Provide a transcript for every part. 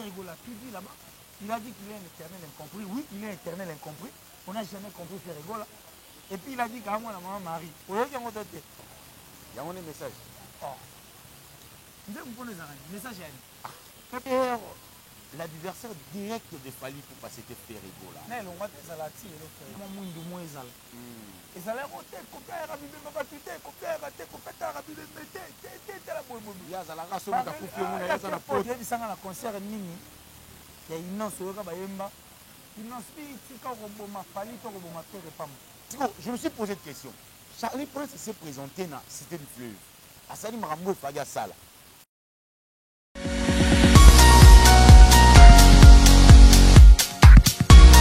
Ferrigo l'a tout dit là-bas. Il a dit qu'il est un éternel incompris. Oui, il est un éternel incompris. On n'a jamais compris Ferrigo là. Et puis il a dit qu'à moi, la maman Marie. Vous voyez qu'il y a un message. Oh. Vous avez un message à Père, l'adversaire direct de Fali pour passer tes Ferrigo là. Mais on va te salati et le faire. Moi, moi, du moins, ça. Et ça l'a monté, copier, rabibé, ma batute, copier, raté, copier, rabibé, mettez, la boue. Il y a la race, on a coupé, on a la pote. Il y a un concert mini. Il y a une noce, il y a une noce. Il y a une noce, je me suis posé cette question. Charlie Prince s'est présenté dans la Cité du Fleuve. À Sali Marambo, Faga Sala.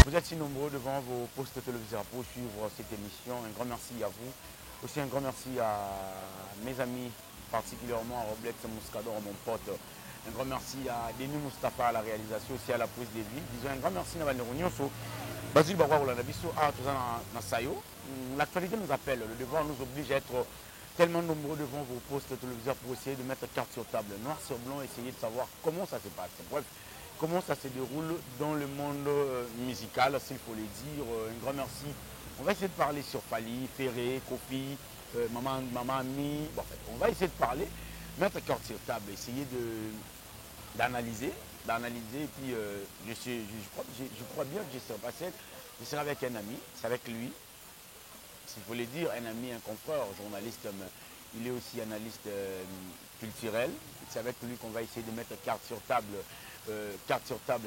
Vous êtes si nombreux devant vos postes téléviseurs pour suivre cette émission. Un grand merci à vous. Aussi un grand merci à mes amis, particulièrement à Roblex Mouskador, mon pote. Un grand merci à Denis Moustapha à la réalisation, aussi à la prise des villes. Disons un grand merci à Nero Basile Bagwa Rolanabiso, à tout ça dans Sayo. L'actualité nous appelle, le devoir nous oblige à être tellement nombreux devant vos postes téléviseurs pour essayer de mettre carte sur table, noir sur blanc, essayer de savoir comment ça se passe. Bref, comment ça se déroule dans le monde musical, s'il faut le dire. Un grand merci. On va essayer de parler sur Fali, Ferré, Kofi, Maman Ami. Bon, en fait, on va essayer de parler, mettre carte sur table, essayer d'analyser. Et puis, je crois bien que je serai avec un ami, c'est avec lui. S'il faut le dire, un ami, un confrère, journaliste, il est aussi analyste culturel. C'est avec lui qu'on va essayer de mettre carte sur table,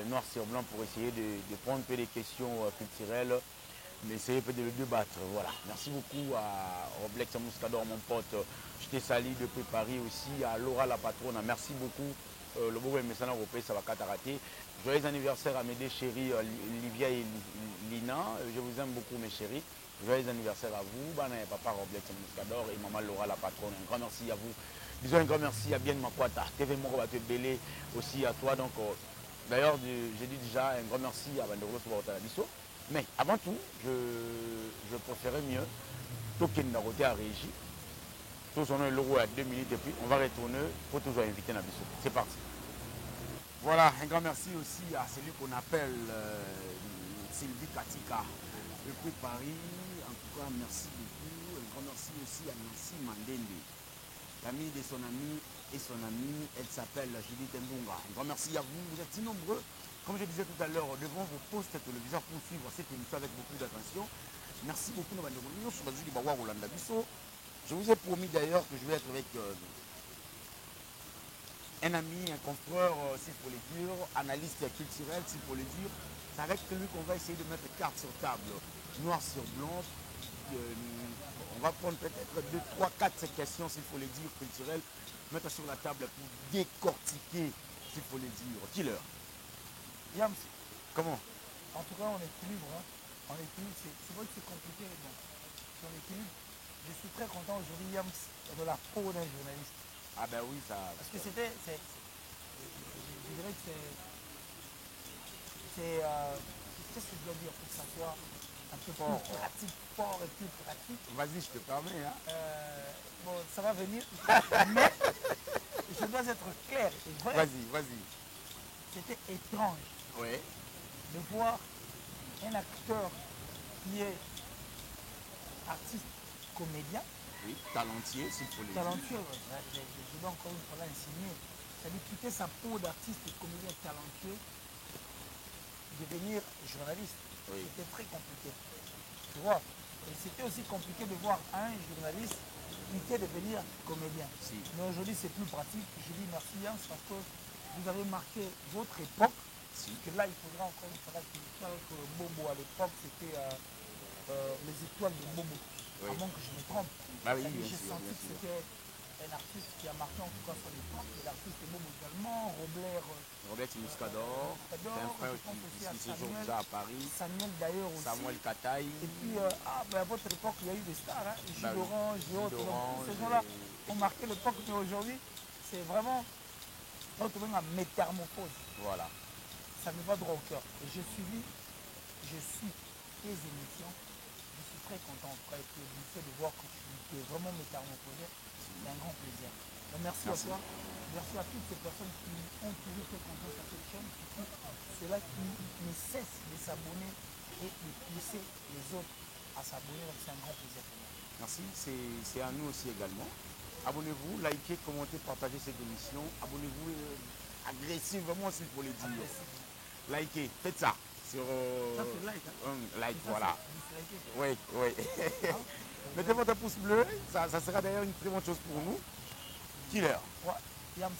noir sur blanc, pour essayer de prendre un peu les questions culturelles, mais essayer peut-être de le débattre. Voilà. Merci beaucoup à Roblex Mouskador, mon pote. Je t'ai sali depuis Paris aussi, à Laura la patronne. Merci beaucoup. Le beau message européen, ça va catarater. Joyeux anniversaire à mes deux chéris, Livia et Lina. Je vous aime beaucoup, mes chéris. Joyeux anniversaire à vous, papa Roblex Mouskador et maman Laura la patronne. Un grand merci à vous. Disons un grand merci à Bien Makwata, TV Morobaté Belé, aussi à toi. Donc, d'ailleurs, j'ai dit déjà un grand merci à Bandero Soubarabiso. Mais avant tout, je préférais mieux Token Naroté à Régie. Tous on a l'euro à 2 minutes et puis on va retourner pour toujours inviter Nabiso. C'est parti. Voilà, un grand merci aussi à celui qu'on appelle Sylvie Katika depuis Paris. En tout cas, merci beaucoup. Un grand merci aussi à Nancy Mandende, l'amie de son ami et son amie. Elle s'appelle Judith Mbunga. Un grand merci à vous. Vous êtes si nombreux, comme je disais tout à l'heure, devant vos postes téléviseurs pour suivre cette émission avec beaucoup d'attention. Merci beaucoup. Je vous ai promis d'ailleurs que je vais être avec un ami, un confrère, s'il faut le dire, analyste culturel, s'il faut le dire. C'est avec lui qu'on va essayer de mettre carte sur table, noir sur blanc. On va prendre peut-être 2, 3, 4 questions, s'il faut le dire, culturelles, mettre sur la table pour décortiquer, s'il faut le dire. Killer. Yams. Comment? En tout cas, on équilibre. Hein. On équilibre. C'est vrai que c'est compliqué, mais bon. Si on équilibre. Je suis très content aujourd'hui, Yams, de la peau d'un journaliste. Ah ben oui, ça... Parce que c'était... Je dirais que c'est... Qu'est-ce que je dois dire pour que ça soit un peu fort, plus pratique, fort et plus pratique. Vas-y, je te permets. Hein. Bon, ça va venir. Mais je dois être clair et vrai. Vas-y. C'était étrange de voir un acteur qui est artiste, comédien. Oui, talentueux, s'il faut le dire. Talentueux, je dois encore une fois l'insigner. C'est-à-dire quitter sa peau d'artiste et comédien talentueux, devenir journaliste. Oui. C'était très compliqué. Tu vois. Et c'était aussi compliqué de voir un journaliste quitter devenir comédien. Si. Mais aujourd'hui, c'est plus pratique. Je dis merci Yans parce que vous avez marqué votre époque. Si. Que là, il faudra encore une fois que Bobo à l'époque, c'était les étoiles de Bobo. Oui. Avant que je me trompe. Bah oui, j'ai senti que c'était un artiste qui a marqué en tout cas son époque. L'artiste est Bobo également, Robert Mouskador, c'est un frère qui séjourne déjà à Paris. Samuel d'ailleurs aussi. Samuel Kataï. Et puis, à votre époque, il y a eu des stars. Hein. Gilles Orange, ces gens-là ont marqué l'époque, mais aujourd'hui, c'est vraiment une métamorphose. Voilà. Ça me va droit au cœur. Et je suis tes émissions. Je suis très content en tout cas de voir que tu es vraiment métamorphosé. C'est un grand plaisir. Donc, merci à toi. Merci à toutes ces personnes qui ont toujours fait confiance à cette chaîne. ceux-là qui ne cessent de s'abonner et de pousser les autres à s'abonner. Donc c'est un grand plaisir pour moi. Merci, c'est à nous aussi également. Abonnez-vous, likez, commentez, partagez cette émission. Abonnez-vous agressivement s'il faut le dire. Likez, faites ça. Sur, Ça fait like, hein? like, Ça, voilà. c'est Oui, oui. Hein? Mettez votre pouce bleu, ça sera d'ailleurs une très bonne chose pour nous. Killer. Ouais. Yams.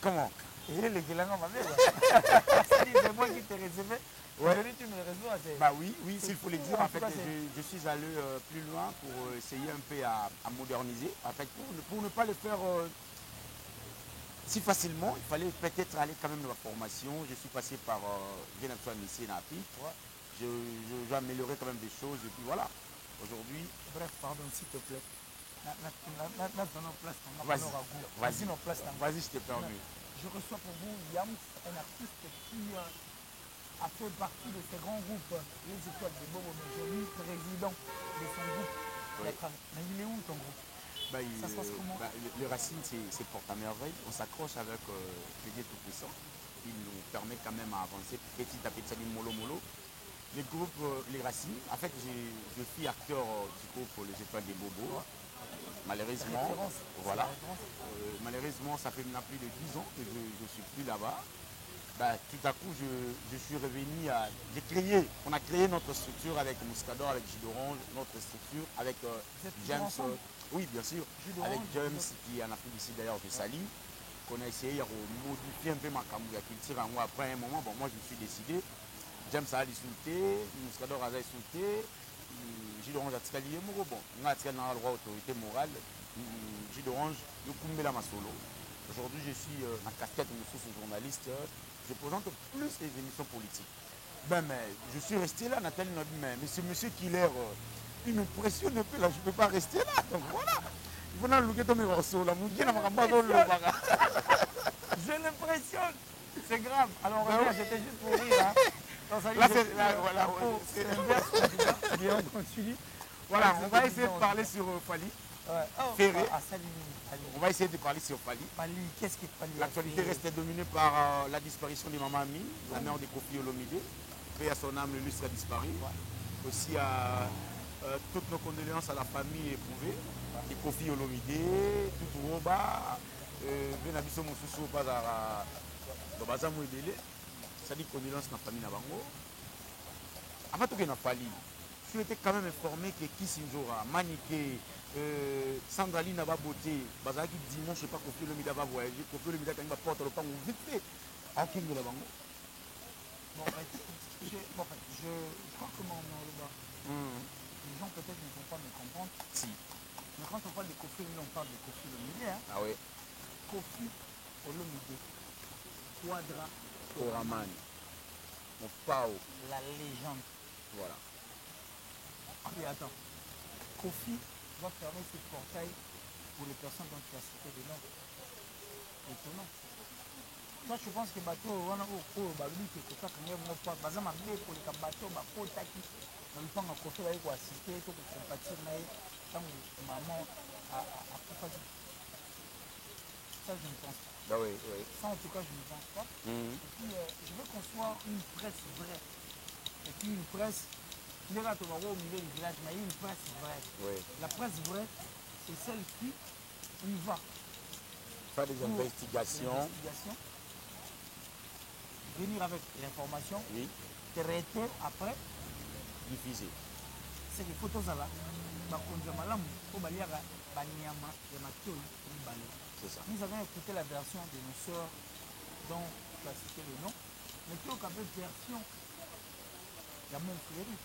Comment? Et les Guélanans m'avaient. C'est moi qui t'ai réservé. Ouais. Tu me reçois. Bah oui, oui, s'il faut le dire, en fait, cas, je suis allé plus loin pour essayer un peu à moderniser. En fait, pour ne pas le faire si facilement, il fallait peut-être aller quand même dans la formation. Je suis passé par Génération Lycée Napi. J'ai amélioré quand même des choses et puis voilà. Aujourd'hui. Bref, pardon, s'il te plaît. Vas-y, je t'ai permis. Je reçois pour vous Yams, un artiste qui a fait partie de ces grands groupes, les Étoiles de Bobo, mais j'ai lui président de son groupe. Oui. Mais il est où ton groupe? Ça se passe comment? Le Racine, c'est porte à merveille. On s'accroche avec le Dieu Tout-Puissant. Il nous permet quand même à avancer petit à petit, mollo mollo. Le groupe Les Racines, en fait, je suis acteur du groupe Les Étoiles des Bobos. Malheureusement, voilà. Malheureusement, ça fait maintenant plus de 10 ans que je ne suis plus là-bas. Tout à coup, je suis revenu à... On a créé notre structure avec Mouscador, avec Jus d'Orange, notre structure avec James. Oui, bien sûr. Avec James qui est en Afrique d'ici d'ailleurs, de Sali. Qu'on a essayé de modifier un peu ma culture. Après un moment, moi je me suis décidé. James a insulté, Mouscador a insulté. Jus d'Orange a tiré bon, on a tiré dans la droit autorité morale. Jus d'Orange, le Kumbela Masolo. Aujourd'hui, je suis en casquette de journaliste. Je présente plus les émissions politiques. Mais je suis resté là, Nathalie m'a dit, mais c'est monsieur Killer, il me pressionne un peu là, je ne peux pas rester là. Donc voilà. Il faut nous ton morceau là, je l'impressionne. C'est grave. Alors, regarde, j'étais juste pour rire. Hein. Là, voilà. Bien, on continue. Voilà, on va essayer de parler sur Fali. Ferré. On va essayer de parler sur Fali. Qu'est-ce qui Fali? L'actualité reste dominée par la disparition de Maman Ami, la mère de Kofi Olomide. Paix à son âme, le lustre a disparu. Aussi à toutes nos condoléances à la famille éprouvée. Et Kofi Olomide, tout Roba, Benabiso Moussousou, Baza Mouedele. Ça dit condoléances dans la famille Nabango. Avant tout, il y a Fali. Je suis quand même informé que Kissinjora, Maniké, Sandrali n'a pas beauté, Bazaki dimanche, je ne sais pas Kofi Olomide va voyager, Kofi Olomide quand il va porter le pain vite fait à King de la Bango. Bon, je crois que les gens peut-être ne vont pas me comprendre. Si. Mais quand on parle de Kofi Olomide, on parle de Kofi Olomide. Hein? Ah oui. Kofi Olomide, Quadra Koraman, mon Pao. La légende. Voilà. Mais attends, Kofi va fermer ce portail pour les personnes dont tu as cité des noms. Étonnant. Moi je pense que bateau, on a au Babi qui est comme ça, quand même, on parle. Par exemple, pour les bateaux, pour Taki, on ne peut pas Kofi pour assister, pour compatir, mais quand maman a fait ça, je ne pense pas. Bah oui, oui. Ça, en tout cas, je ne pense pas. Et puis, je veux qu'on soit une presse vraie. Et puis, une presse. Il y a au milieu du village, mais il y a une presse vraie. Oui. La presse vraie, c'est celle qui y va. Faire des investigations. Venir avec l'information. Oui. Traiter après. Diffuser. C'est les photos là. C'est ça. Nous avons écouté la version de nos soeurs dont tu as cité le nom. Mais tu as une version de mon frère.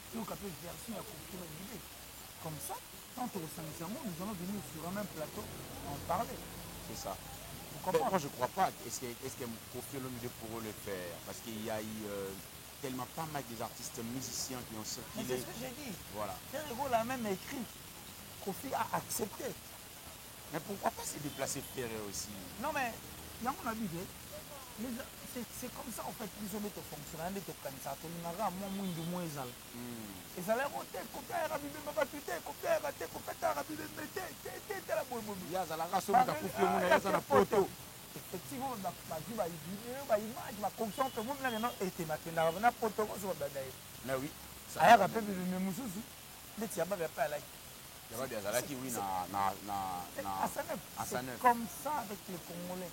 Tu as une version de Kofi Olomide. Comme ça, quand on nous allons venir sur un même plateau en parler. C'est ça. Moi, je ne crois pas. Est-ce que Kofi Olomide pourrait le faire? Parce qu'il y a eu tellement pas mal des artistes musiciens qui ont circulé. Mais c'est ce que j'ai dit. Voilà. Ferrero l'a même écrit. Kofi a accepté. Mais pourquoi pas se déplacer Ferré aussi? Non, mais il y a mon avis. C'est comme ça en fait qu'ils ont été fonctionnels, ils ont été organisateurs, ils n'ont pas moins de moins zal. Et ça leur ôté, copier Arabi de ma batute, copier Arabi, copier Arabi de Mété, t'es la bonne bonne. Il y a la race où on a coupé mon aïe dans la photo. effectivement bazwi bavideo baimage baconction to moni nano ete bakendaka na poto koso babada ye mais oui ayaka mpe bibime mosusu ndeti yababe ape alaki Yababi azalaki oui c'est comme ça avec les Congolais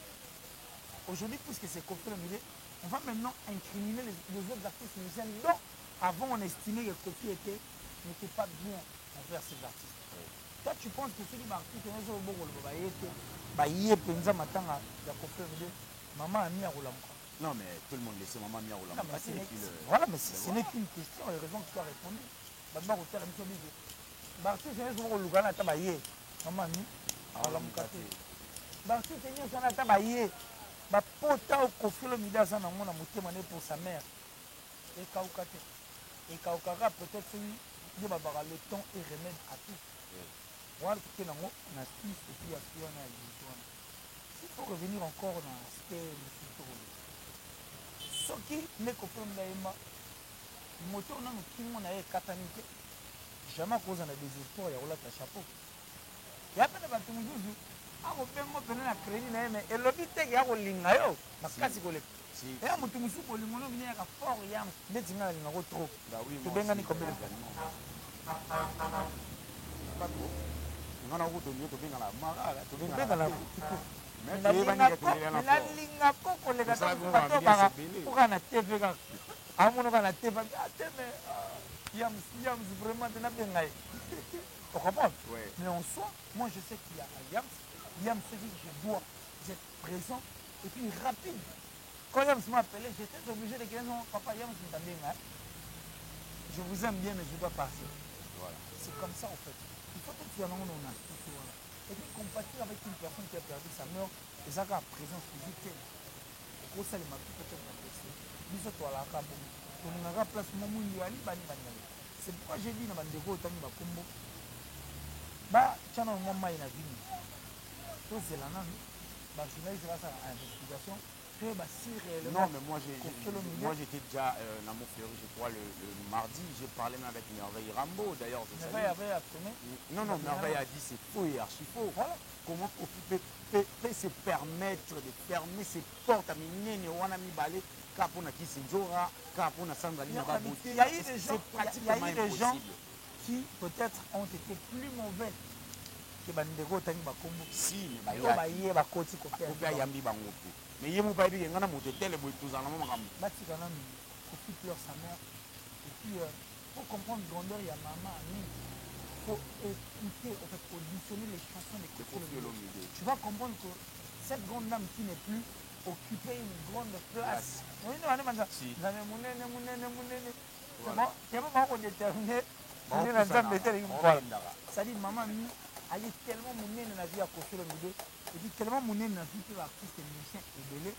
aujourd'hui puisque c'est Kofi Olomide on va maintenant incriminer les autres artistes musiciens dont avant on estimait que Kofi n'était pas bien envers ces artistes. Toi tu penses que ceux qui artistes ont besoin de baye penza matanga ya Kofi Olomide maman a mis à Roulamuka. Non mais tout le monde le sait, maman a mis à Roulamuka. Voilà mais ce n'est qu'une question et raison que tu as répondu. D'abord au terme de l'artiste ont besoin de Lugana ta baye maman a mis à Roulamuka. L'artiste ont besoin de baye bapota Kofi Olomide aza nango na motema ne pour sa mère ekauka te ekaukaka peut-être celui nde babaka le temps et remède à tout wana toke nango na suisse epuis aspect wana ya limite wana s'il faut revenir encore na aspect mosusu tokoloba soki nde Kofi Olomide ayemba moto nano kingo na ye ekatani te jamais akozala na désespoir ya kolata chapeau ya mpe na bato mosusu akobengo pene na crédit na ye me elobi teke ya kolinga yo makasi koleka eya moto mosusu kolinga olobi neyaka fort yam ndeti nga nalingako trop tobengani kobele nga na kutonio tobengana makala tobengana nalingako koleka tatobaka oka na tv kaka amonoka na tv ateme yams vraiment te nabenga ye tu comprends mais en soi moi je sais qu'il y a Yams se dit que je dois être présent et puis rapide. Quand Yams m'a appelé, j'étais obligé de dire non, papa Yams m'a dit, je vous aime bien, mais je dois partir. Voilà. C'est comme ça en fait. Il faut que tu aies un nom et puis compatir avec une personne qui a perdu sa mère, et ça a présence physique. Pour ça, il m'a tout peut-être apprécié. Bisous toi là, on a place Mamou Yali, c'est pourquoi j'ai dit dans ma dégo, autant de combo. Bah, tiens, on m'a dit, c'est la même. Journaliste grâce à l'investigation. Non, mais moi j'étais déjà dans mon fleury, je crois, le mardi. J'ai parlé même avec Merveille Rambo d'ailleurs. Merveille avait affirmé. Non, Merveille a dit c'est faux et archi faux. Voilà. Comment peut se permettre de fermer ses portes à Minene, Wanami Balé, Kapona Kisinjora, Kapona Sandalina Babouté. Il y a eu des gens qui peut-être ont été plus mauvais. Si, mais bakoti Kofi ayambi bango pe. Mais yemo ba bi ngana moto tele boy tozana mo makambo. Batika na Kofi pleure sa mère. Et puis pour comprendre grandeur il y a maman Ami. Faut écouter en fait auditionner les chansons de Kofi Olomide. Tu vas comprendre que cette grande dame qui n'est plus occupait une grande place. Oui, non, on est si. C'est bon, c'est pas qu'on déterminer. Ça dit maman Ami. Elle est tellement monnaie dans la vie à Kofi Olomide et puis tellement monnaie dans la vie que l'artiste et musicien est belé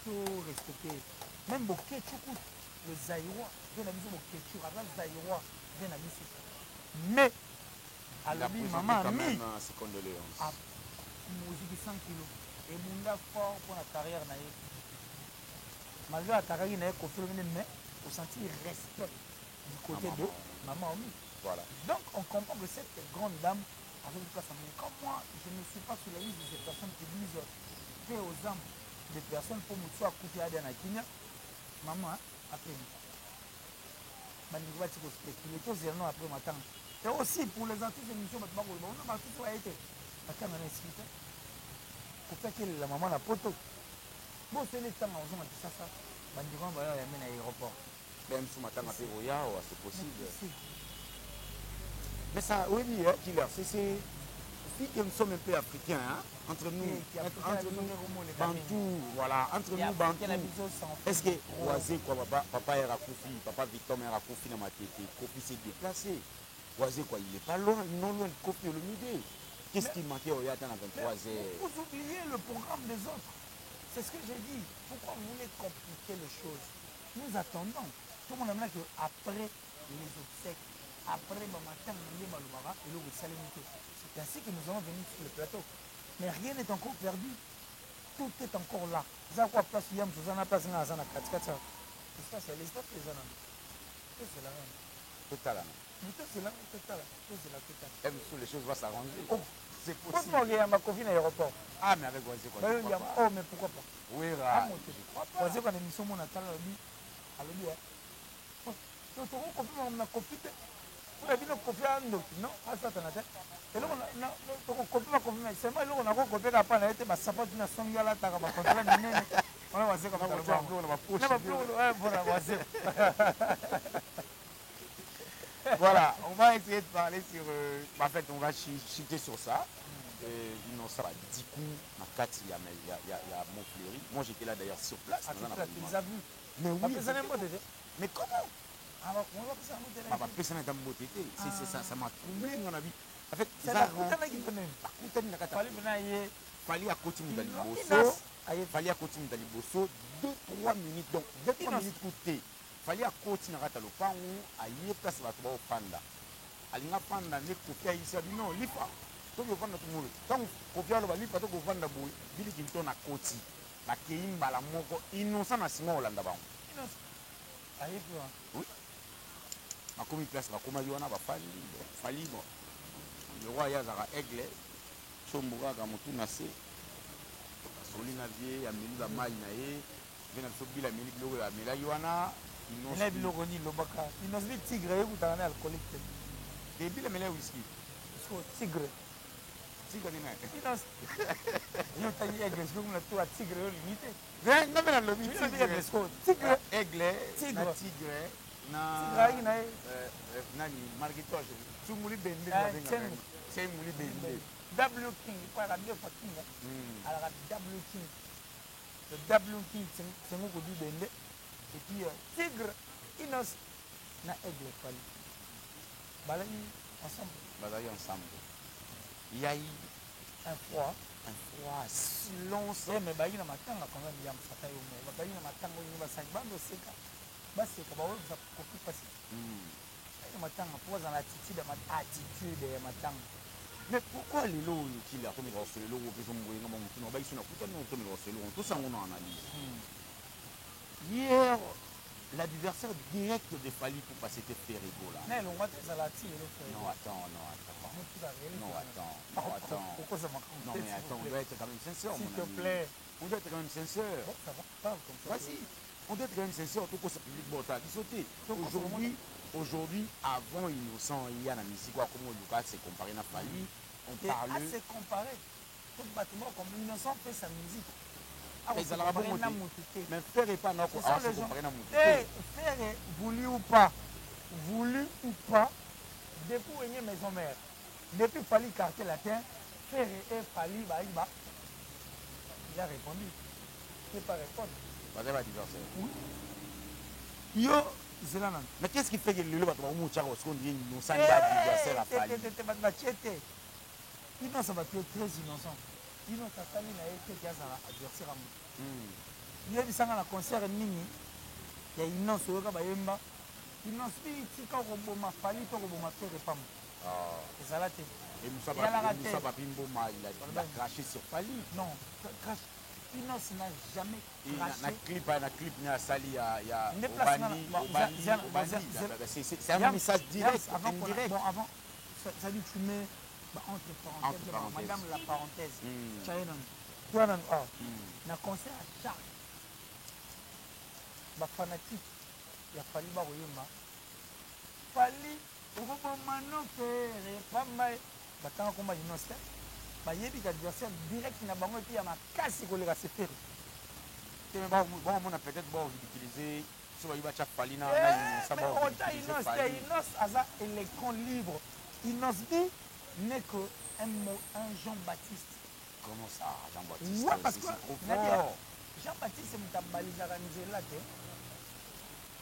faut respecter même Bokechuku le Zaïrois vient la musique Bokechuku avant Zaïrois vient la musique mais à la vie maman a mis à musique 100 kilos et Munda fort pour la carrière malgré la carrière na Kofi Olomide mais au sentir respect du côté de maman Omi. Voilà. Donc on comprend que cette grande dame avait une place en moi. Comme moi, je ne suis pas sur la liste de ces personnes qui disent paix aux âmes des personnes pour me faire couper à Kenya. Maman, après moi. Je vais spéculer. Tous les noms après ma tante. Et aussi pour les artistes de l'émission, on a artiste qui a été. Attends, on a expliqué. Pour faire que la maman a poto. Bon, c'est les temps, on a dit ça. On va aller à l'aéroport. Même si matin à Péroya, c'est possible. Mais ça, oui, Killer, c'est si nous sommes un peu africains, hein, entre nous, Bantou, voilà, entre nous, Bantou. Est-ce que Oazé, quoi, papa est Rakoufi, papa Victor est Rakoufi dans ma tête, Kofi s'est déplacé. Oazé, quoi, il n'est pas loin, non loin de Kofi Olomide. Qu'est-ce qui manquait au Yatan à 23 heures? Vous oubliez le programme des autres. C'est ce que j'ai dit. Pourquoi vous voulez compliquer les choses? Nous attendons. Tout le monde a dit qu'après les obsèques, après le matin, c'est ainsi que nous allons venir sur le plateau. Mais rien n'est encore perdu. Tout est encore là. Vous avez quoi place Yam, vous en avez place dans la 4-4. C'est l'espace que les gens ont. C'est la même. Total. C'est la même. Total. Les choses vont s'arranger. Oh, C'est Pourquoi possible. il y a ma copine à l'aéroport? Ah, mais avec Wazé, quoi. Oh, mais pourquoi pas? Oui, Je crois pas. Wazé, quand l'émission, mon attend, elle dit, tu as copine, ma copine. Vous avez dit, copine, non, ah, ça, t'en as fait. Et là, on a copine, c'est moi, on a copié la panne, elle était ma sapot, une songe à la table, ma contrôle, on a Wazé comme ça. Voilà, Wazé. Voilà, on va essayer de parler sur. En fait, on va chuter sur ça. Non, ça va 10 coups. Ma carte, il y a Montfleury. Moi, j'étais là d'ailleurs sur place. Ah, tu les as vus? Mais oui. Mais comment? Ah, on va passer à la personne est en beauté. Ça m'a troublé, mon avis. En fait, c'est la coutane qui venait. Fallait à continuer d'aller Bosso. Fallait à continuer d'aller Bosso. 2-3 minutes. Donc, 2-3 minutes coûtées. Fallait à continuer à aller au pan à y place la toba au panda. Alinga panda ne kofia ici a dit non, lipa. To go vanda tumulu. Tant kofia lo lipa to go vanda boy. Bili kinto na koti. Ba keimba la moko innocent na singa Holanda ba. Oui. Ma commis place la koma yona ba fali bon. Le roi yazaka aigle. Chomboga ga mutu na se. Solina vie ya meli ba mai na ye. Vena so bila meli logo ya mela yona. Il y a des tigres qui sont alcooliques. Des billes de whisky. Tigre. Tigre, il y a des tigre limité. Non, mais le tigre. Aigle, tigre. Nani, Marguerite, tu moulis bendé. C'est moulis bendé. W King, pas la mieux King. Alors, W King. Le W King, c'est mon goût bendé. Et puis, tigre, inos, na aigle, pali. Balayi ensemble. Balayi ensemble. Il y a eu un froid. Silence. Mais bayi na matanga quand même, il y a un fata yo mo. Bayi na matanga yo ba sa bando seka. Ba seka ba za kopi pasi. Bayi na matanga pour dans l'attitude de matanga. Mais pourquoi les lots qui la première sur les lots qui sont moyens mon qui n'ont pas ici na kuta non to sur les lots tout ça on analyse. Hier l'adversaire direct de Fali pour passer tes Ferrigo là. Non, attends. Non, mais attends, on doit être quand même sincère. S'il te plaît. On doit être quand même sincère. Bon, ça va, parle comme ça. Vas-y. On doit être quand même sincère. Tout ce public bota qui sauté. Aujourd'hui, avant Innocent, il y a la musique, comment Lucas s'est comparé à Fali. On parle. C'est comparé. Tout bâtiment comme Innocent fait sa musique. Mais faire et pas non, faire voulu ou pas, depuis où est maison mère, depuis Fali quartier latin, faire et Fali Baïba, il a répondu. Il ne peut pas répondre. Oui. Yo, Zélanan. Mais qu'est-ce qui fait que le va trouver un qu'on dit innocent d'adversaire à Fali? Innocent va être très innocent. Innocent Fali n'a été qu'un adversaire à moi. Il y a des gens à la concert nini. Il y a une noce au Bayemba. Une noce qui quand on m'a fallu pour ma faire pas. Et ça l'a été. Et Moussa Papimbo il a craché sur Fali. Non, crash. Une noce n'a jamais craché. Un clip n'a sali il y a c'est un message direct. Bon, avant, ça dit tu mets entre parenthèses, madame la parenthèse. Toi, na concert à Charles. Ba fanatique, il a fallu ba oyemba. Fali, obo mano faire pas mal. Ba tanga komba innocent. Ba yebi adversaire direct na bango et puis ya makasi ko le ka se faire. Bon, on a peut-être utiliser sur il va tcha Fali na ça va. Innocent aza électron libre. Innocent n'est que un Jean-Baptiste. Comment ça, Jean-Baptiste? Oui, parce que Jean-Baptiste est organisé là.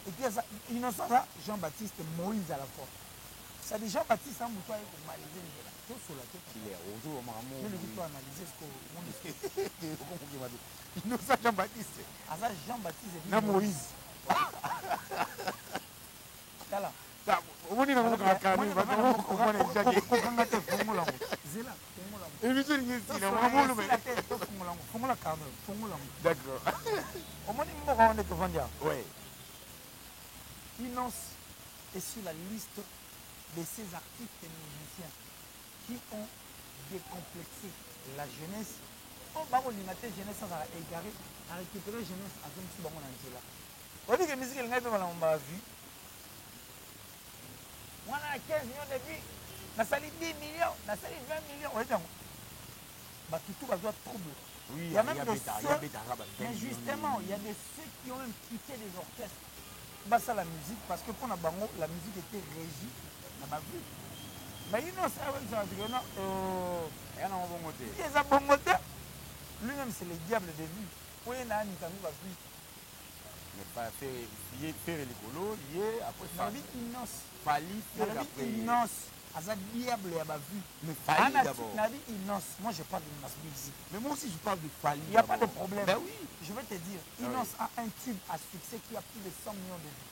Et puis, innocent, Jean-Baptiste, Moïse à la fois. Ça dit Jean-Baptiste, un bouton est malisé. Tout sur la tête. Il est autour, maman. Mais le bouton analysé ce que innocent Jean-Baptiste. Ah, ça, Jean-Baptiste est non, Moïse. Voilà. On est dans le Innocent est sur la liste de ces artistes et musiciens qui ont décomplexer la jeunesse. On va alimenter jeunesse sans égarer, à récupérer jeunesse à un petit moment dans là. On dit que la musique elle n'a pas ma vue. Moi, on a 15 millions de vues. On a sali 10 millions, on a sali 20 millions. On dit bah, tout va être trouble. Oui, il y a même des ceux, mais justement, il y a des ceux qui ont même quitté les orchestres. Bah, ça la musique, parce que pour la bango, la musique était régie dans ma vue. Mais il n'a pas de non. Il y a un bon côté. Il y a un bon côté. Lui-même, c'est le diable de vue. Où il y a un qui va vue. Mais pas faire les colos, lié après ça. Il innocent. Fali, il innocent. À diable, il y a ma vue. Mais Fali d'abord. Il innocent. Moi, je parle de innocence ici. Mais moi aussi, je parle de Fali. Il n'y a pas de problème. Ben oui. Je vais te dire, Innocence a un tube à succès qui a plus de 100 millions de vues.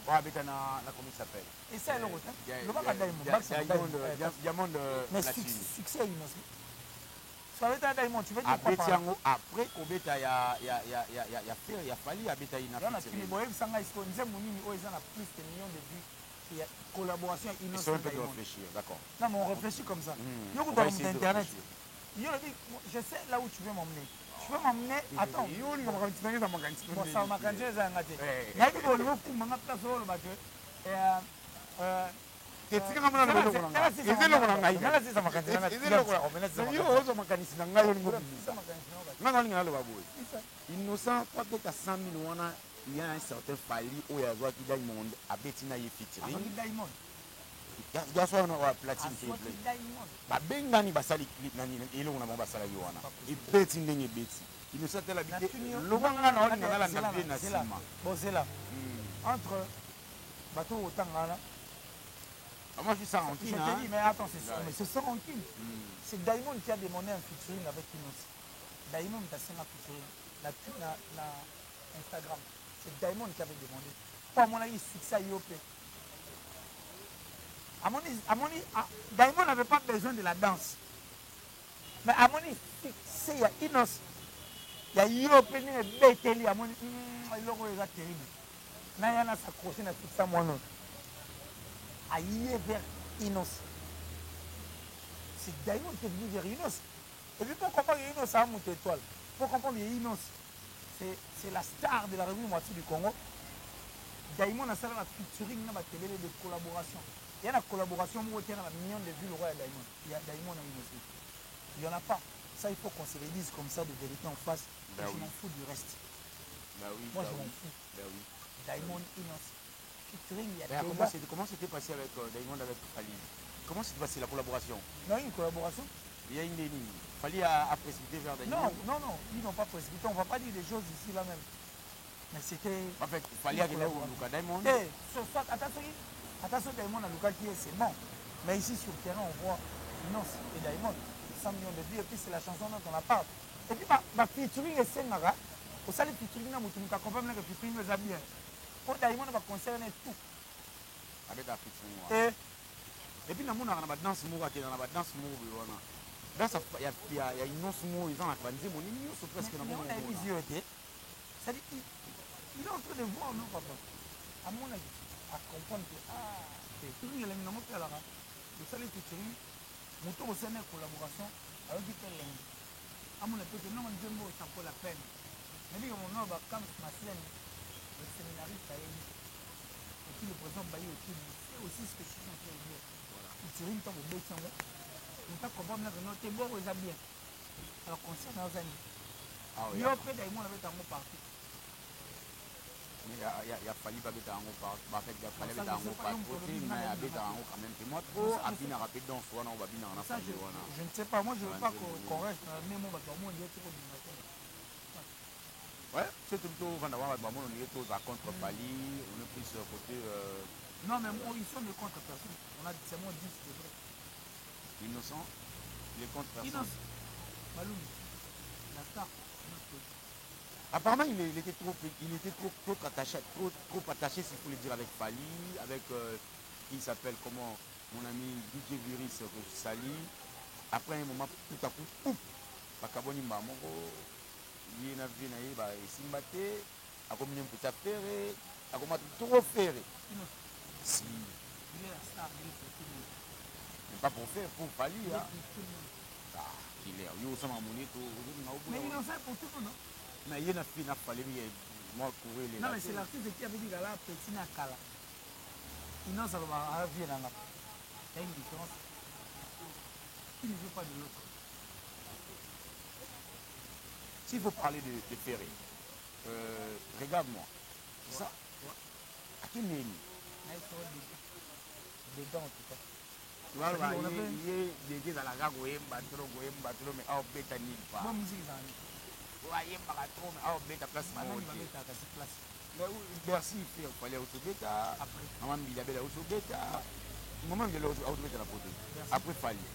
Bon, avec comment il s'appelle? Et c'est le route. Le bac à Diamond. Mais succès Innocence. Tu vas être Diamond, tu veux dire quoi par là? Après, il y a Fali, il y a une affaire. Il y a plus de millions de vues. Il y a collaboration avec Innocence. Il faut réfléchir, d'accord. Non, mais on réfléchit comme ça. Nous, on va Internet. Je sais là où tu veux m'emmener. Tu veux m'emmener. Attends. Moi, ça m'a candidat à un gâté. Il y a des gens qui m'ont place au bateau. Innocent, pas que 100 000 il y a un certain Fali où il y a qui Diamond à Bettina y featuring. Diamond. Il y a soit un platine qui est bah ben nani basali clip nani ilo na basala yoana. Et Betty ndenge Betty. Innocent tel habité. Lobanga na oli na la ndabie na sima. Bon c'est là. Entre bateau autant là. Moi je suis sans rancune. Je te dis mais attends c'est sans rancune. C'est Diamond qui a demandé un featuring avec Innocent. Diamond t'a fait un featuring. La Instagram. C'est Diamond qui avait demandé. Pour mon avis, succès à IOP. À mon avis, Diamond n'avait pas besoin de la danse. Mais à mon avis, il y a Innocence. Il y a IOP, il y a Beteli. À mon avis, il est terrible. Mais il y en a s'accroché à tout ça, moi non. À y vers Innocence. C'est Diamond qui est venu vers Innocence. Et puis pour comprendre Innocence, ça a monté étoile. Pour comprendre Innocence. C'est la star de la revue moitié du Congo. Diamond a fait un featuring dans la télé de collaboration. Il y a une collaboration où il y a un million de vues le roi Diamond. Il y a Diamond à Innocence. Il n'y en a pas. Ça, il faut qu'on se le dise comme ça de vérité en face. Je m'en fous du reste. Moi, je m'en fous. Diamond, Innocence. Featuring, il y a comment c'était passé avec Diamond avec Fali? Comment s'est passé la collaboration? Non, une collaboration. Il y a une ligne. Fali a précipité vers Diamond. Non, ils n'ont pas précipité. On ne va pas dire des choses ici là même. Mais c'était. En fait, Fali a gagné au Diamond. Attention, Diamond a Lucas qui est, c'est bon. Mais ici sur le terrain, on voit Innocence et Diamond. 100 millions de vues. Et puis c'est la chanson dont on a parlé. Et puis ma featuring est Senara. Au salut featuring, on a compris que featuring est bien. Pour Diamond, on va concerner tout. Avec la featuring. Et puis, on a une danse qui est dans la danse. Dans ça, il y a une danse ils ont la bandée, mon ami, c'est presque dans mon monde. C'est-à-dire qu'il est en train de voir, non, papa. À mon avis, à comprendre que, c'est tout le monde qui est là. Le salut featuring, mon tour au sein de collaboration avec du tel. À mon avis, non, ça vaut la peine. Mais dit que mon nom, comme ma scène, le séminariste a élu. Et puis le président Baye c'est aussi ce que je suis en train de dire. Featuring, tant que beau sang. On peut comprendre que notre bon est bien. Alors, concernant nos amis, il y a après Diamond avec un mot partout. Il y a fallu pas mettre un mot partout. En fait, il y a fallu mettre un mot partout. Mais il y a mettre un mot quand même. Et moi, trop, à bien rapide dans soi, on va bien en affaire. Je ne sais pas, moi je ne veux pas qu'on reste. Mais moi, on est trop d'imaginer. Ouais, c'est plutôt, on est tous à contre Fali, on est plus côté. Non, mais moi, ils sont de contre personne. C'est moi 10 de vrai. Innocent, il est contre personne. Innocent. Maloum, la star. Apparemment, il était trop attaché, s'il faut le dire, avec Fali, avec, il s'appelle comment, mon ami DJ Viris Sali. Après un moment, tout à coup, pouf, Bakaboni Mbamoko, il y a une vie, il s'est battu, a commis un peu à faire, a commis trop faire. Si. Il est la star, il est Mais pas pour faire, pour Fali. Hein. Ah, il est. Il est mais il en fait pour tout le monde. Mais il y a une fille qui a fallu moi courir les. Non, mais c'est l'artiste qui avait dit là, petit Nakala. Il n'en sait pas à vie. Il y a une différence. Il ne veut pas de l'autre. S'il faut parler de Ferré, regarde-moi. C'est ça. À qui n'est-il? Des dents en tout cas. Tu vois, il y a des à la gare, mais ah, bête à n'y pas. Bonne musique, ça. Ouais, il y a pas trop, mais ah, bête à place. Merci, il fallait au bête. Après, maman, il y avait au bête. Maman, il y a au bête à la pote. Après, fallait.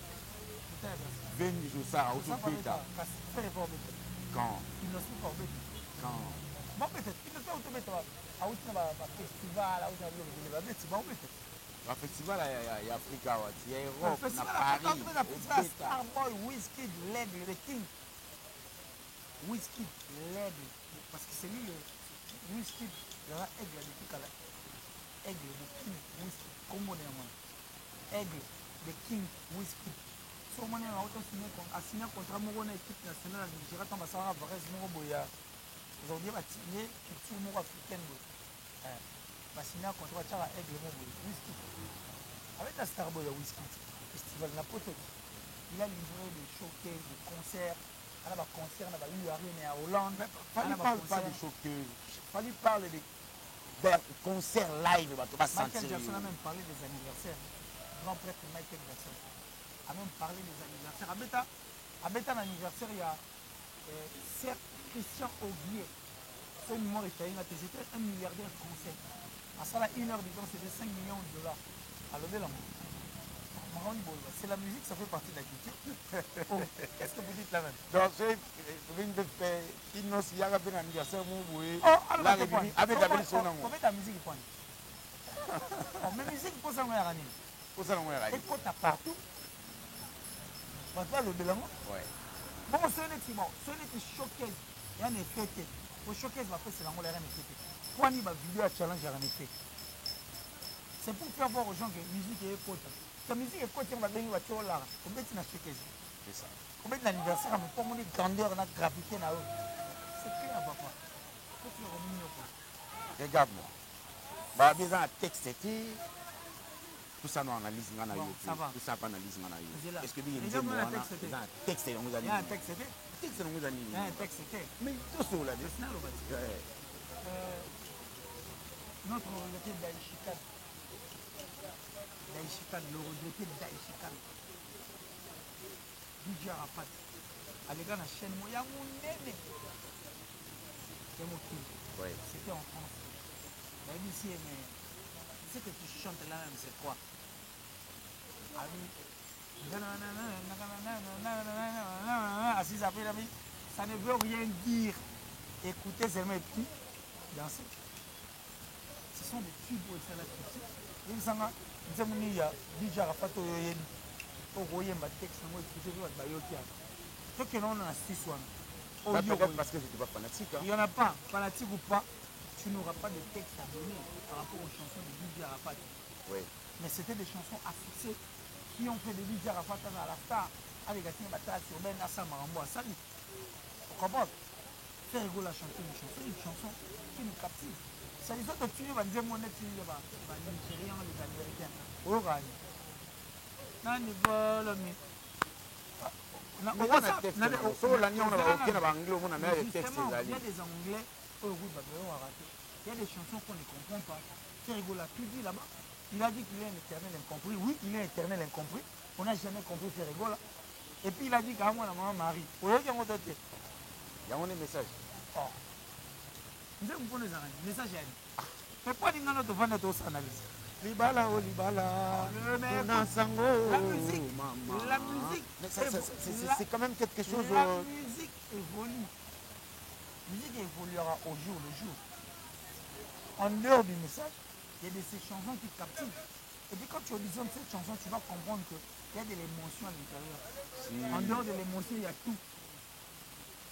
20 jours, ça, au bête. Quand? Il ne suit pas au bête. Quand? Bon, peut-être. Il ne fait au bête. À un festival, à un festival, le festival il y a Africa, il y a Europe, il y a Paris, Starboy, Wizkid, l'aigle, le king. Wizkid, l'aigle, parce que c'est lui le Wizkid, il y aura aigle depuis qu'à aigle, le king, Wizkid, comment on est aigle, le king, Wizkid. Si on a signé un contrat, on a équipe nationale, je dirais que ça va avoir aujourd'hui, on va signer culture africaine. Signé un contrat, tu as aigle, Wizkid. Avec la Starboy à Wizkid, festival Napoto, il a livré des showcases, des concerts. Il y a des concerts, il y a eu à Hollande. Il ne parle pas de showcases, il parle de concerts live. Michael Jackson a même parlé des anniversaires. Grand prêtre Michael Jackson a même parlé des anniversaires. À Beta, l'anniversaire, il y a Sir Christian Augier. C'est une mémoire italienne, c'était un milliardaire français. À ça, 1 heure du temps, c'était 5 millions de dollars. Alors, c'est la musique, ça fait partie de la culture. Oh, qu'est-ce que vous dites là même? Donc, il y a un anniversaire, avec la musique, mais musique, pour ça, on a pour ça, on a et quand tu as partout, on va le bélamant. Bon, ce n'est showcase, il y a un effet. Pour showcase, c'est la moelle, il y a un effet. Pour une vidéo à challenge, il y a un effet. C'est pour faire voir aux gens que la musique est pote. La musique est pote, on va venir à l'art. On va dire que c'est ça. On va dire l'anniversaire, mais pour mon grandeur, on a gravité. C'est clair, papa. Faut que le regarde-moi. Bah, besoin un texte, tout ça, nous analysons. Tout ça, pas analyse. Est-ce que vous avez un texte? Il y a un texte. Il y a un texte. Il y a un texte. Mais tout ça, là, notre regretté d'Aïchikan. Le regretté d'Aïchikan. DJ Arafat. Allez, la chaîne, il y a mon nez. C'était en France. Il a dit ici, mais ce que tu chantes là même, c'est quoi? Assis après la vie, ça ne veut rien dire. Écoutez seulement et puis danser. Ce sont des tubes pour faire la culture. Il y a DJ Arafat au Royaume, texte, que l'on a 6 soins. Peut-être parce que je n'étais pas fanatique. Il n'y en a pas, fanatique ou pas, tu n'auras pas de texte à donner par rapport aux chansons de DJ Arafat. Oui. Mais c'était des chansons à succès qui ont fait de DJ Arafat à la star, avec la team Bata sur Ben Assa Marambo à Sali. Tu comprends? Faire rigoler à chanter une chanson qui nous captive. C'est les autres tués, on va dire mon étude, les Nigériens, les Américains. Au Rani. Non, ils veulent, mais. Il y a des anglais, il y a des chansons qu'on ne comprend pas. C'est rigolo, tu dis là-bas, il a dit qu'il est un éternel incompris. Oui, il est un éternel incompris. On n'a jamais compris c'est rigolo. Et puis il a dit qu'à moi, la maman Marie. Vous voyez qu'il y a un message. Nous avons des messages. Mais pas dire que nous devons être aussi analysés. Libala, oh Libala, la musique, c'est quand même quelque chose. La musique évolue. La musique évoluera au jour le jour. En dehors du message, il y a de ces chansons qui captivent. Et puis quand tu auditionnes cette chanson, tu vas comprendre qu'il y a de l'émotion à l'intérieur. En dehors de l'émotion, il y a tout.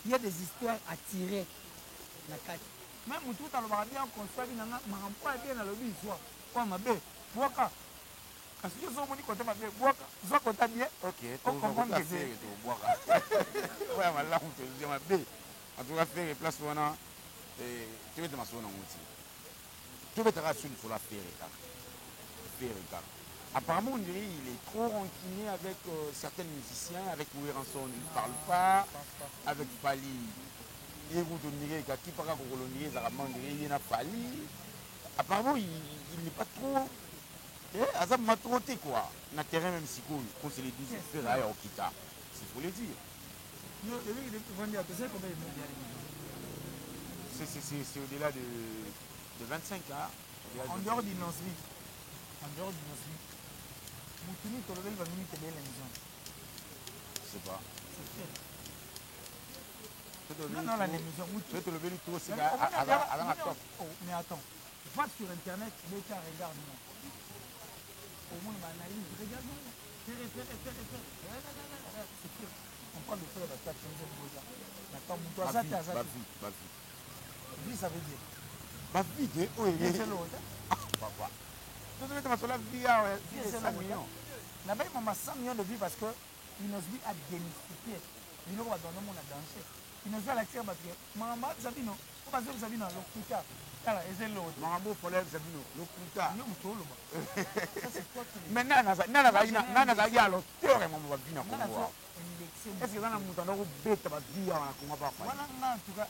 Il y a des histoires à tirer. Même tout à l'heure, bien qu'on soit bien, mais on peut bien dans le histoire. Ma belle, Parce que je suis côté ma vie, je suis côté bien. Ok, On comprend que c'est. Ouais, mais là, on te dit, ma bé. En tout cas, faire place, tu veux te masser dans l'outil. Tu veux te rassurer sur la faire. Apparemment, on dirait qu'il est trop rancunier avec certains musiciens, avec Ouéranson, il ne parle pas, avec Fali. Et vous donnerez, qui parle qu'on coloniser, il y a Fali. Apparemment, il n'est pas trop. Ça m'a trotté quoi. Dans le terrain, même si on se le dit, c'est faire ailleurs au Kita. Il faut le dire. C'est au-delà de 25 ans. En dehors du Nosri. En dehors du Nosri. Moutini, tu le va venir te donner la maison. Je sais pas. Non, non, la maison. Tu te lever tout aussi. Mais attends. Va sur internet, mets un regard. Au monde m'analyse, regarde-nous. C'est sûr. On parle de faire la tâche, attends, mon toi, ça, vie, ça veut dire. Ma vie, oui. C'est l'autre. Papa. Tu devais te mettre la vie, c'est 100 millions. Là-bas, il m'a 100 millions de vues parce que Inosbi a démystifié. Il va donner mon danser. Inosbi a la tire parce que maman, Zabino, on va dire Zabino, le Kuta. Alors, et c'est l'autre. Maman, il faut l'air Zabino, le Kuta. Ça, c'est toi qui. Mais Nana, il y a l'auteur et mon babine à Congo. Est-ce que dans la mouton, on bête ma vie à Congo par voilà, en tout cas,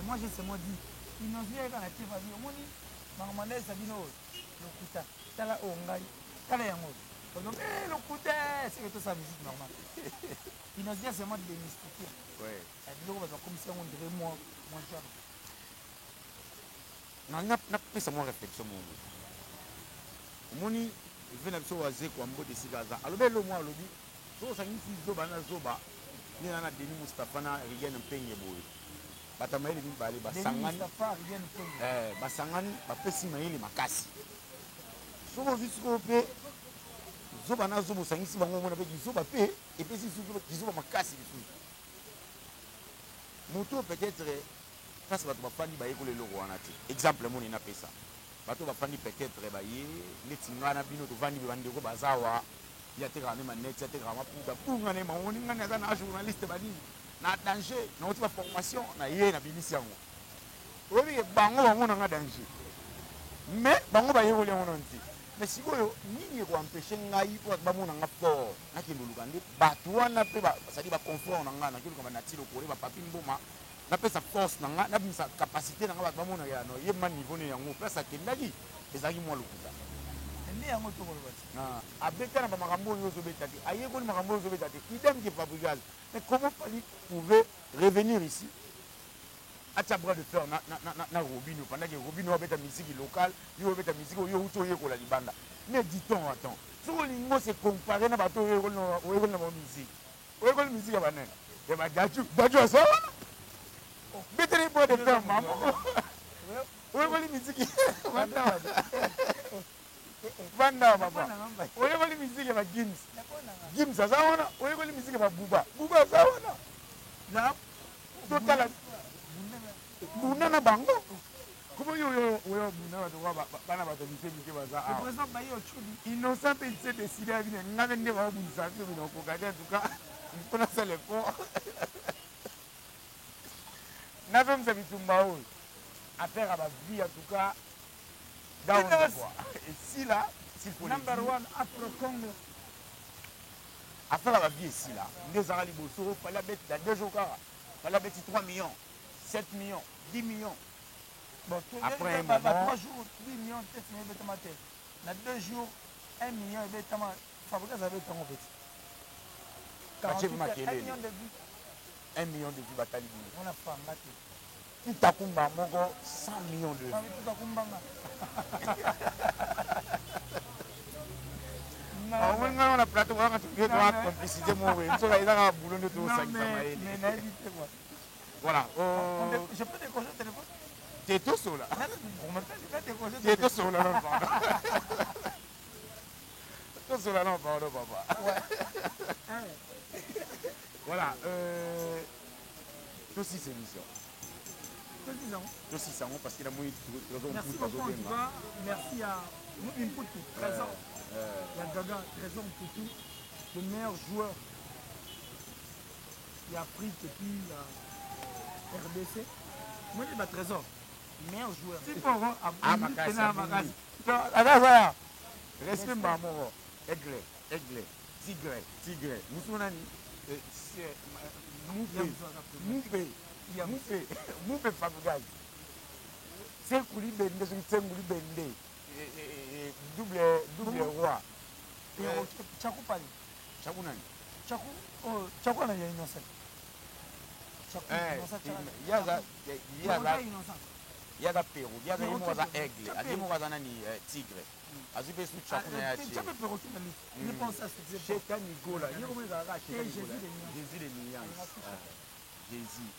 moi, j'ai seulement dit, Inosbi a la tire parce que mon maman, Zabino, le Kuta. Tala Ongai, Tala Yango. Le Kuta, c'est que tout ça musique normale. Inosbi a seulement démystifié. Oui. Comme si on dirait moi, mon cher. Non, il n'y a pas de réflexion. Moni, il vient de se voir quoi, de Sigaza. Alors, le mois, le dit, so ça n'y fait zoba na zoba. Ni na Denis Mustafa na rien peigne boy. Batamaili ni bale basangani. Basangani, bapesi maili makasi. So vous dites que pe zoba na zobo sangisi bango mona pe zoba pe et puis si zoba makasi bisu. Moto peut-être parce que tu vas pas école le wana ti exemple mon ina pesa bato ba fandi peut-être ba ye neti ngana bino to vandi bande ko bazawa ya te kana net ya te kana puda punga ne maoni ngana za na journaliste ba nini na danger na otiba formation na ye na bimisi yango obi bango bango na danger mais bango ba ye ko le nti mais sikoyo nini ko empêcher ngai ko ba mona nga fort na kinduluka ndi bato wana pe ba sadi ba confort na ngana kilo kama na tilo ko le ba papi mboma na pesa force na nga na bisa capacité na nga ba mona ya no ye man niveau ne yango pesa kendaki ezaki mo lokuta ndi yango to ko bati abeta na ba makambo yo zo betati aye ko ni makambo yo zo betati idem que Fabregas mais comment Fali pouvait revenir ici à ta bras de fer na Robinho pendant que Robinho abeta musique locale yo abeta musique yo uto ye ko la libanda mais dit-on attends so lingo se comparer na bato yo ko na musique o ko musique ya banene ya ba daju ça Betri pour de faire maman. Oui, oui, musique. Vanda papa. Oui, oui, musique va Gims. Gims ça wana. Oui, oui, musique va Buba. Buba ça wana. Na total. Buna na bango. Comment yo buna va devoir bana ba de musique va ça. Le président Baye Ochudi. Innocent il s'est décidé à venir. N'avait pas voulu ça que nous ko garder en tout cas. On a fait l'effort. N'avons pas vu affaire à la vie en tout cas dans le quoi. Et si là, s'il faut number one Afro Congo. Affaire à la vie ici là. Nous avons les bossos, fallait mettre dans 2 jours fallait mettre 3 millions, 7 millions, 10 millions. Bon, après 3 jours, 8 millions, peut-être mais bête dans 2 jours, 1 million et bête ma Fabregas avait ton en fait. 1 million de vues. 1 million de vues bataille. On a pas maté. Itakumba Mogo 100 millions de vues. On a plateau, on a complicité, voilà. Je peux décrocher le téléphone. Tu es tout seul là. Tu es tout seul là, non, pardon. Tout seul là, non, pardon, papa. Voilà. Tout si c'est mission. Tout 600 parce qu'il a moins de merci beaucoup en tout cas. Merci à nous Mputu, Trésor. Il y a Gaga, Trésor Mputu, le meilleur joueur. Il y a Afrique et puis il y a RDC. Moi, je dis Trésor, meilleur joueur. Si pour moi, respect maman, aigle, tigre, Moussounani, Moupé Fabougal. C'est Koulibé, c'est Koulibé, double roi. Tchakou Pali. Tchakou Nani. Tchakou Nani, il y a innocent. Il y a Pérou, il y a aigle, il y a tigre. Azupe sous Tchakou Nani. Il pense à ce que c'est. Jésus les millions. Jésus.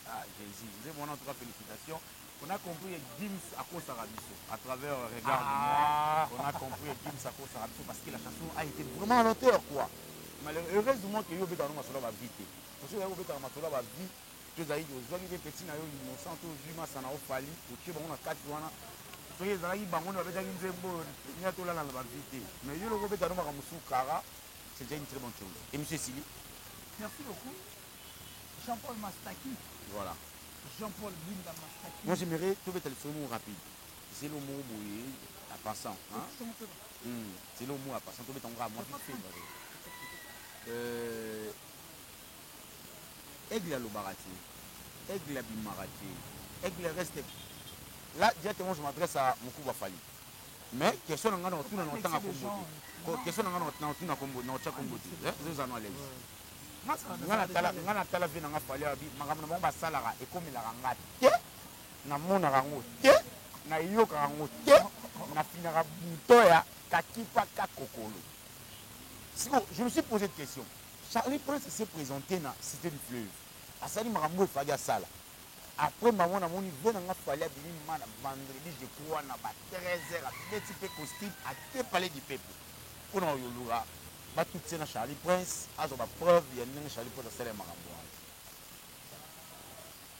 Vous avez en tout cas félicitations. On a compris Gims à cause Arabiso à travers Regarde-moi. On a compris Gims à cause Arabiso parce que la chanson a été vraiment à l'auteur quoi. Heureusement que Yobe dans Masolo va vite. Parce que Yobe dans Masolo va vite. Tu as dit aux hommes qui étaient petits naïo innocents au Juma Sana au Fali au Tché on a 4 jours. Soyez allés bangon avec un zébo ni à tout là dans la vite. Mais Yobe dans Masolo Kara c'est déjà une très bonne chose. Et monsieur Sili. Merci beaucoup. Jean-Paul Mastaki. Voilà. Jean-Paul Binda Mastaki. Moi j'aimerais trouver le mot rapide. C'est le mot à passant. Hein? C'est le mot à passant. Tu veux t'en moi vite fait. Aigle à l'Obarati. Aigle à Bimarati. Aigle reste. Là directement je m'adresse à Moukouba Fali. Mais question n'a pas tout dans le temps à Combo. Question n'a pas tout dans le temps à Combo. Vous en allez. Ngana tala vina nga fali abi makamna mo basalara ekomelaka nga te na mona rango te na yoka rango te na finaka buto ya kakipa kakokolo. Je me suis posé cette question. Charlie Prince s'est présenté na Cité du Fleuve. Asali makambo fali ya sala. Après maman na moni vena nga fali abi mana vendredi je crois na ba 13h à petit peu costume à te palais du peuple. Kuna yolura tout c'est Charlie Prince a une preuve il y a Charlie Prince c'est les marabouts.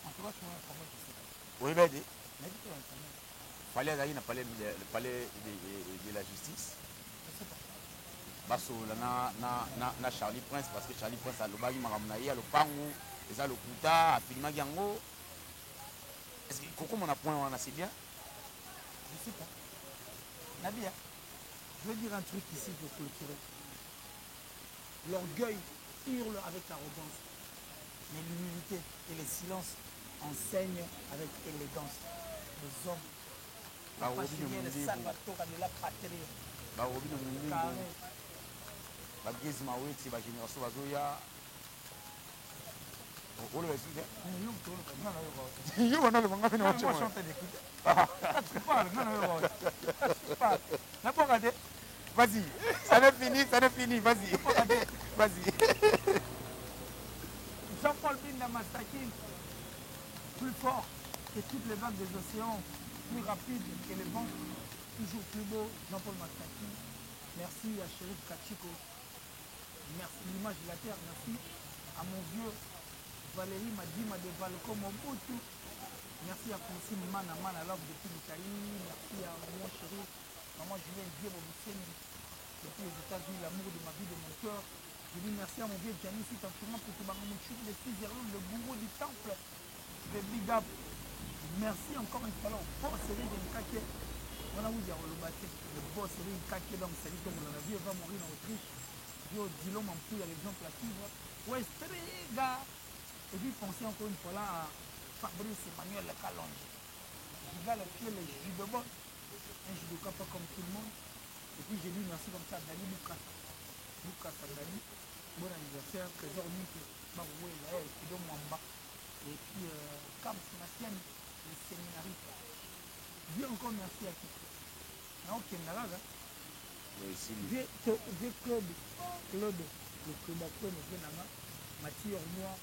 En tout cas, tu as un problème. Oui, mais il fallait aller dans le palais de la justice. Basso na Charlie Prince parce que Charlie Prince a le bagi maramnaï a le pango et a le kuta a filmé gango. Est-ce que Coco mon appoint on a c'est bien? Je sais pas. Nabia, je veux dire un truc ici pour clôturer. L'orgueil hurle avec arrogance, mais l'humilité et le silence enseignent avec élégance. Les hommes, la passionné, le Salvatore de la patrie. Carré. Vas-y, ça n'est fini, vas-y. Vas-y. Jean-Paul Binda Mastaki, plus fort que toutes les vagues des océans, plus rapide que les vents, toujours plus beau, Jean-Paul Mastaki. Merci à Chérif Kachiko. Merci l'image de la terre. Merci à mon vieux Valérie Madima de Valco Mobutu. Merci à Francine Mana Love depuis l'Italie. Merci à mon chéri, maman Julien Diebo Bousseni. Depuis les États-Unis, l'amour de ma vie, de mon cœur. Je dis merci à mon vieux Gianni Sitantourant pour tout le chou de 6 heures, le bourreau du temple de Big Up. Merci encore une fois au boss série de Nkake. On a vu le boss série de Nkake, donc c'est lui comme on a vu, il va mourir en Autriche. Yo Dilo Mampou, il y a l'exemple à suivre. Ouais, c'est très gars. Et puis pensez encore une fois là à Fabrice Emmanuel Calonge. Il va le pied, le judoka. Un judoka pas comme tout le monde. Et puis j'ai dit merci comme ça à Dani Lucas. Lucas Dani. Bon anniversaire, Trésor Niki, Maroué, Laël, Kido Mwamba. Et puis Kams Massiane, le séminariste. Dis encore merci à qui? Non, Kendalaga. Vieux Claude, le club à quoi nous venons, Mathieu Ormois,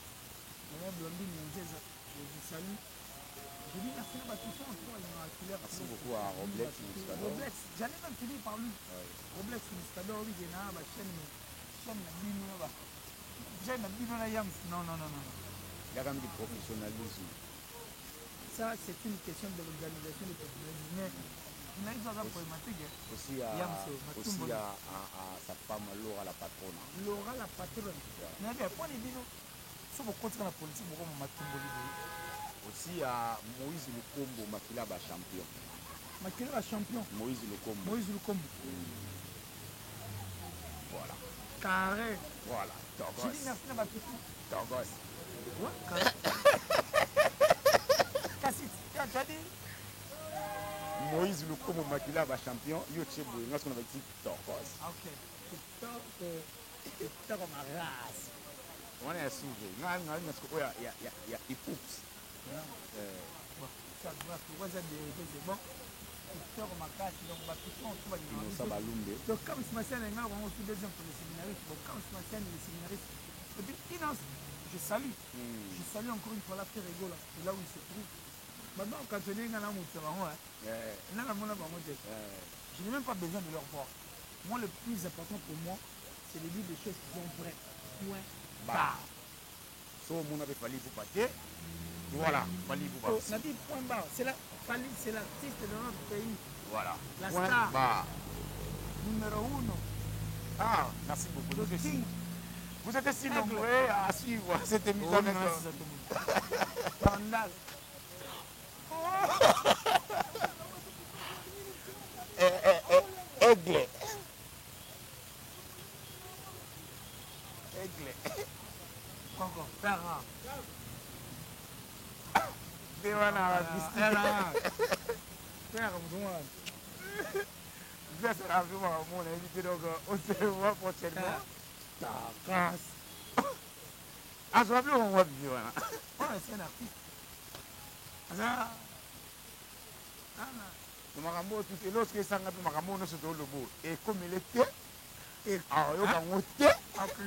Maman Blondine Monzeza, je vous salue. Je dis merci à tout ça, merci beaucoup à Roblex Muscador. Roblex, j'allais même finir par lui. Roblex Muscador, lui, j'ai une chaîne la bino, chaîne la bino, non. Il y a quand même du professionnalisme. Ça, c'est une question de l'organisation des populations. Mais il a eu une problématique. Aussi à sa femme Laura la patronne. Laura la patronne. Mais bien, pour les dire, si vous continuez la politique, vous avez aussi à Moïse Lukombo, Makila ba champion. Makila ba champion. Moïse Lukombo. Moïse Lukombo. Voilà. Carré. Voilà. Je dis merci à ma petite. Togos. Ouais, carré. Cassit, tu as dit Moïse Lukombo, Makila ba champion. Yo Chebo, nous on va dire Togos. Ok. C'est comme ma race. On est suivi. Il y a Ipoups. Bon, ça va, c'est bon. Donc, comme ce matin, les gars vont aussi deuxième pour les séminaristes. Bon, comme ce matin, les séminaristes. Et puis, je salue. Je salue encore une fois la Pierre Ego, là où il se trouve. Maintenant, quand on est dans la montagne, je n'ai même pas besoin de leur voir. Moi, le plus important pour moi, c'est de dire des choses qui sont vraies. Point barre. So, mon avait fallu vous battre. Voilà, fallu vous battre. On a dit point barre. C'est l'artiste de notre pays. Voilà. La point star. Barre. Numéro 1. Ah, merci beaucoup. Le king. Vous êtes si nombreux à suivre cette émission. Scandale. Aigle. Encore. Ferra. Vous êtes vraiment mon invité, donc on se revoit prochainement. Ta casse. Ah, je vois plus on va vivre. On est un artiste. Makambo tout est lorsque ça n'a plus makambo no soto lobo et comme il était et ah yo ba ngote Après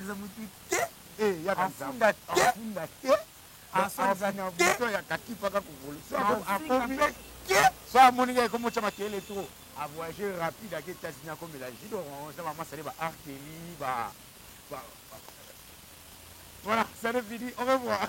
te. et ya ka funda te asana buto ya katipa ka kugulu so akomi so amoninga comme chama tele trop à voyager rapide à États-Unis comme la jido on ça va masser ba arteli ba voilà ça c'est fini au revoir.